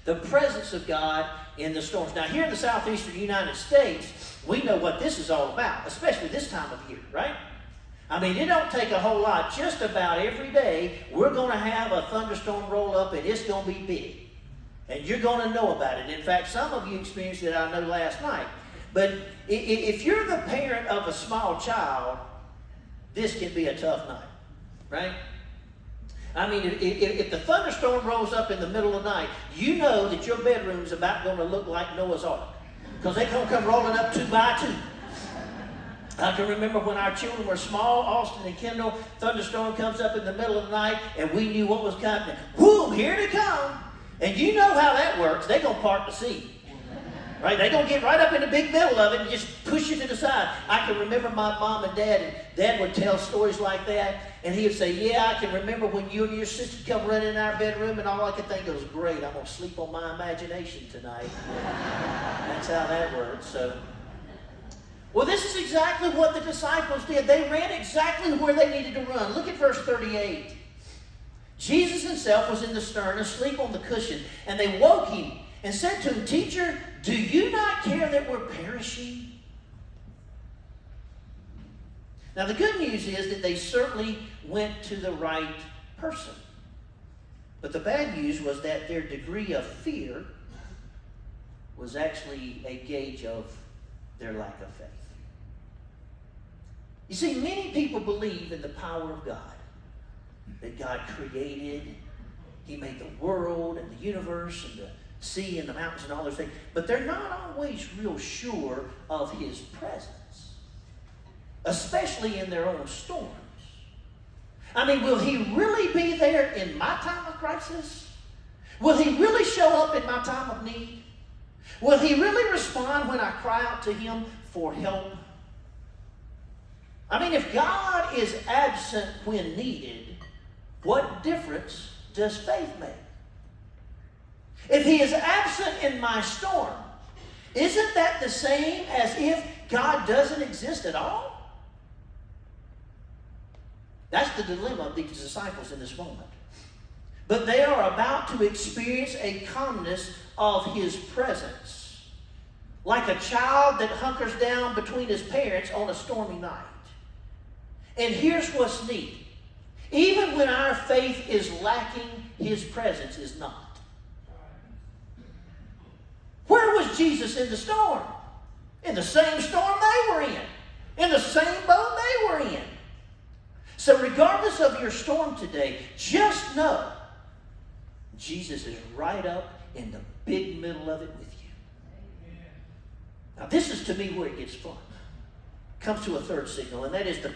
The presence of God in the storms. Now, here in the southeastern United States, we know what this is all about, especially this time of year, right? I mean, it don't take a whole lot. Just about every day, we're going to have a thunderstorm roll up, and it's going to be big. And you're going to know about it. In fact, some of you experienced it, I know, last night. But if you're the parent of a small child, this can be a tough night, right? I mean, if the thunderstorm rolls up in the middle of the night, you know that your bedroom's about going to look like Noah's Ark, because they're going to come rolling up 2 by 2. I can remember when our children were small, Austin and Kendall, thunderstorm comes up in the middle of the night, and we knew what was coming. Whoo, here they come. And you know how that works. They're going to part the sea. Right? They're going to get right up in the big middle of it and just push you to the side. I can remember my mom and dad, and Dad would tell stories like that, and he would say, yeah, I can remember when you and your sister come running in our bedroom, and all I could think was, great, I'm going to sleep on my imagination tonight. That's how that works. So, well, this is exactly what the disciples did. They ran exactly where they needed to run. Look at verse 38. Jesus himself was in the stern, asleep on the cushion, and they woke him and said to him, Teacher, do you not care that we're perishing? Now, the good news is that they certainly went to the right person. But the bad news was that their degree of fear was actually a gauge of their lack of faith. You see, many people believe in the power of God. That God created, He made the world and the universe and the sea and the mountains and all those things. But they're not always real sure of His presence, especially in their own storms. I mean, will He really be there in my time of crisis? Will He really show up in my time of need? Will He really respond when I cry out to Him for help? I mean, if God is absent when needed, what difference does faith make? If He is absent in my storm, isn't that the same as if God doesn't exist at all? That's the dilemma of these disciples in this moment. But they are about to experience a calmness of His presence, like a child that hunkers down between his parents on a stormy night. And here's what's neat. Even when our faith is lacking, His presence is not. Where was Jesus in the storm? In the same storm they were in the same boat they were in. So regardless of your storm today, just know Jesus is right up in the big middle of it with you. Now this is, to me, where it gets fun. Comes to a third signal, and that is the